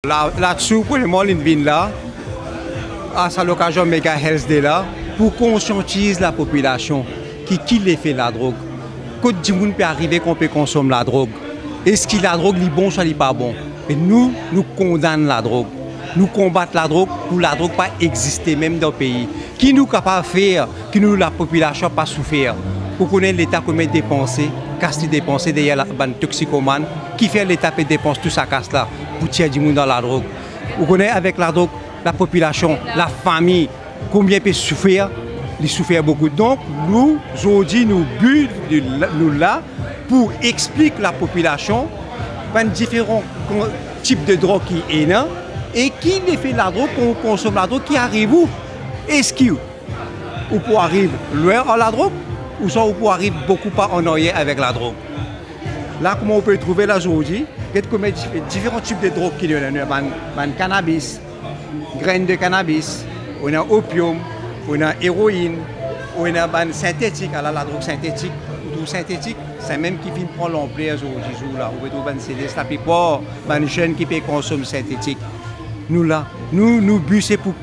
Là-dessous, pour le moment, vient là, à cette occasion, Mega Health Day là, pour conscientiser la population qui fait la drogue. Quand du monde peut arriver qu'on peut consommer la drogue. Est-ce que la drogue est bon, soit elle n'est pas bon? Et nous condamnons la drogue. Nous combattons la drogue pour la drogue pas exister même dans le pays. Qui nous capable de faire que nous, la population, pas souffrir? Pour connaître l'État comment dépenser, casse les dépenser derrière la toxicomane, qui fait l'État peut dépenser tout ça casse là pour tirer du monde dans la drogue. Vous connaissez avec la drogue, la population, la famille, combien peut souffrir? Ils souffrent beaucoup. Donc nous, aujourd'hui, nous but nous là pour expliquer à la population différents types de drogue qui est là et qui fait la drogue, qu'on consomme la drogue, qui arrive où? Est-ce qu'il ou pour arriver loin à la drogue ou soit pour arriver beaucoup pas en arrière avec la drogue. Là, comment on peut trouver là aujourd'hui? Il y a différents types de drogues qui sont là. On a cannabis, graines de cannabis, on a opium, on a héroïne, on a synthétique, alors la drogue synthétique. La drogue synthétique, c'est même qui prend l'ampleur aujourd'hui. Là, on peut trouver des CD, la plupart des jeunes qui peuvent consommer synthétique. Nous là, nous but c'est pour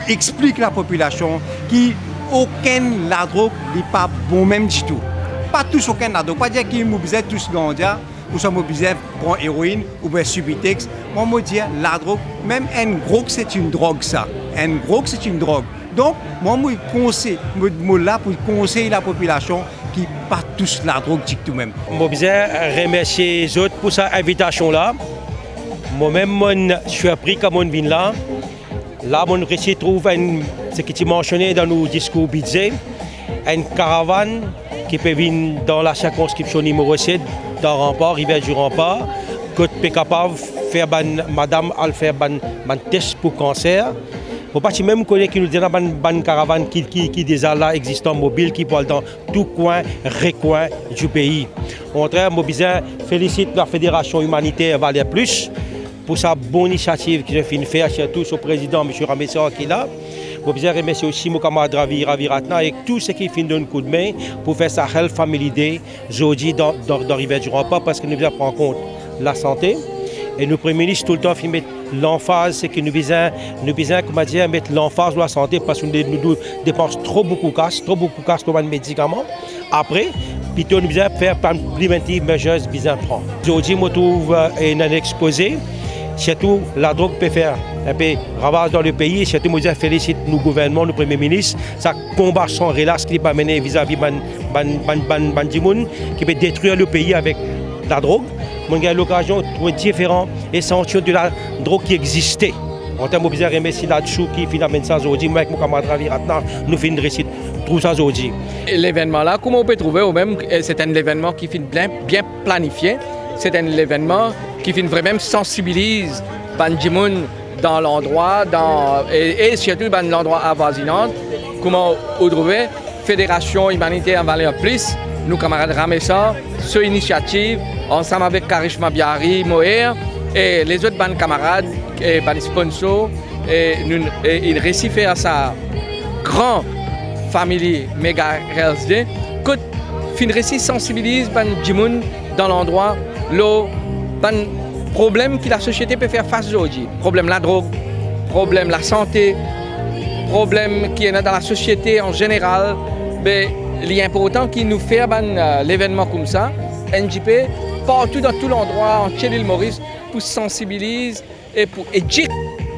expliquer à la population qu'aucune la drogue n'est pas bon même du tout. Pas tous aucun la drogue. Pas dire qu'ils mobilisent tous Gandia, ou sont mobilisés pour héroïne ou pour Subutex. Moi, je dis la drogue, même un drogue c'est une drogue ça. Un drogue c'est une drogue. Donc, moi, je suis là pour conseiller la population qui ne pas tous la drogue tout même. Je remercie les autres pour cette invitation-là. Moi-même, je suis appris comme on vient là. Là, on retrouve ce que tu mentionnais dans nos discours budget, une caravane qui peut venir dans la circonscription numéro 7, dans Rempart, Rivière du Rempart, qui est capable de faire madame à faire un test pour cancer. Pour pas même connaître qui nous dit une caravane qui est déjà là, existant, mobile, qui parle dans tout coin, recoin du pays. Au contraire, je félicite la Fédération humanitaire Valais Plus pour sa bonne initiative qu'il a fait faire, surtout au président M. Ramessor qui est là. Je remercie aussi mon camarade Ravi Ratna et tout ce qui fait un coup de main pour faire sa Health Family Day aujourd'hui dans Rivière du Rempart parce que nous devons prendre en compte la santé. Et le Premier ministre tout le temps met l'emphase, c'est que nous visons comment dire, mettre l'emphase sur la santé parce que nous dépensons trop beaucoup de cash pour les médicaments. Après, plutôt nous devons faire preventive measures besoin prendre. Aujourd'hui, je trouve un exposé. Surtout, la drogue peut faire un peu ravage dans le pays. Et surtout, je félicite nos gouvernements, le Premier ministre. Ça combat sans relâche qui peut mener vis-à-vis de monde qui peut détruire le pays avec la drogue. J'ai eu l'occasion de trouver différents essentiels de la drogue qui existait. En termes de remercier là-dessous qui finalement ça aujourd'hui. Moi, avec mon camarade Ravi Ratna, nous faisons une réussite. Tout ça aujourd'hui. L'événement là, comment on peut trouver au même, c'est un événement qui est bien planifié. C'est un événement qui vraiment sensibilise Bandimoun dans l'endroit et surtout dans l'endroit avoisinant. Comment on trouver Fédération humanitaire Valais Plus, nos camarades Ramessor, sur initiative, ensemble avec Karishma Biari, Moher et les autres camarades et sponsors, ils réussissent à sa grande famille Mega Health Day, qui réussit sensibilise Bandimoun dans l'endroit, le problème que la société peut faire face aujourd'hui. Problème la drogue, problème la santé, problème qui est dans la société en général. Mais il est important qu'il nous fasse l'événement comme ça, NJP, partout dans tout l'endroit, en l'île Maurice, pour sensibiliser et pour éduquer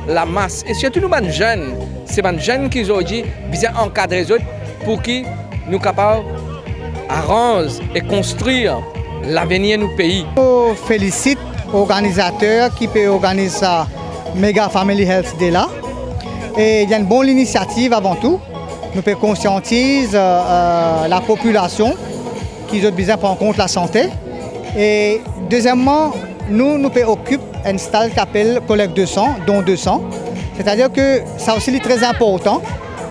la masse. Et surtout nous, jeunes, c'est les jeunes qui aujourd'hui besoin encadrer les autres pour qu'ils nous capables d'arranger et construire l'avenir de nos pays. Je félicite l'organisateur qui peut organiser ça Mega Family Health Day là. Et il y a une bonne initiative avant tout. Nous pouvons conscientiser la population qui a besoin de prendre en compte la santé. Et deuxièmement, nous pouvons occuper un stade qui s'appelle collecte de sang, don de sang. C'est-à-dire que ça aussi est très important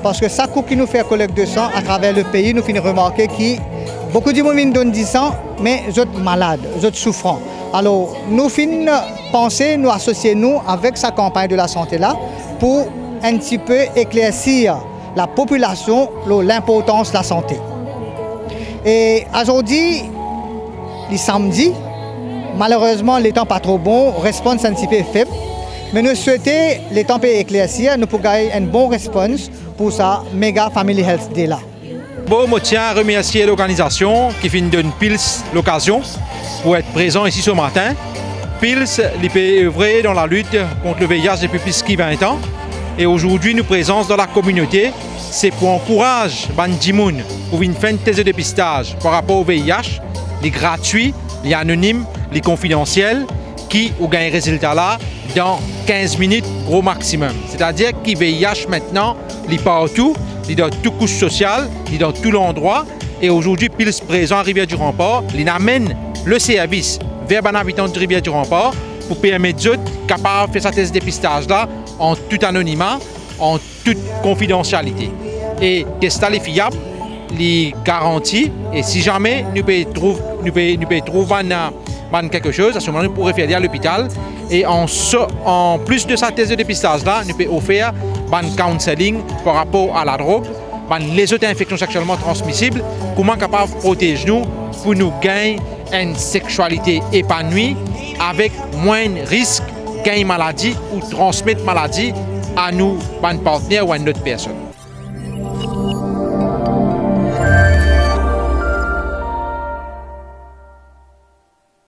parce que ça qui nous fait collecte de sang à travers le pays, nous finissons remarquer que beaucoup de gens donnent du sang, mais ils sont malades, ils sont souffrants. Alors, nous finissons penser, nous associer nous avec sa campagne de la santé là pour un petit peu éclaircir la population l'importance de la santé. Et aujourd'hui, le samedi, malheureusement, les temps pas trop bons, réponse un petit peu faible. Mais nous souhaitons, les temps pour éclaircir, nous pouvons gagner une bonne réponse pour ça Mega Family Health Day là. Bon, je tiens à remercier l'organisation qui vient de PILS l'occasion pour être présent ici ce matin. PILS, il peut œuvrer dans la lutte contre le VIH depuis plus de 20 ans. Et aujourd'hui, nous présence dans la communauté, c'est pour encourager les gens pour venir faire des dépistage par rapport au VIH, les gratuits, les anonymes, les confidentiels, qui ont gagné résultat là dans 15 minutes gros maximum. C'est-à-dire que VIH maintenant, il est partout, il est dans toute couche sociale, il est dans tout l'endroit. Et aujourd'hui, PILS présent à Rivière-du-Rempart, il amène le service vers les habitants de Rivière-du-Rempart pour permettre aux autres capables de faire ce dépistage là en tout anonymat, en toute confidentialité. Et test est fiable, les garanties, et si jamais nous pouvons trouver quelque chose, à ce moment nous pourrons faire à l'hôpital. Et en plus de cette thèse de dépistage là, nous pouvons offrir un counseling par rapport à la drogue, les autres infections sexuellement transmissibles, comment capable de protéger nous pour nous gagner une sexualité épanouie avec moins de risques de gagner maladie ou transmettre maladie à nous, à un partenaire ou à une autre personne.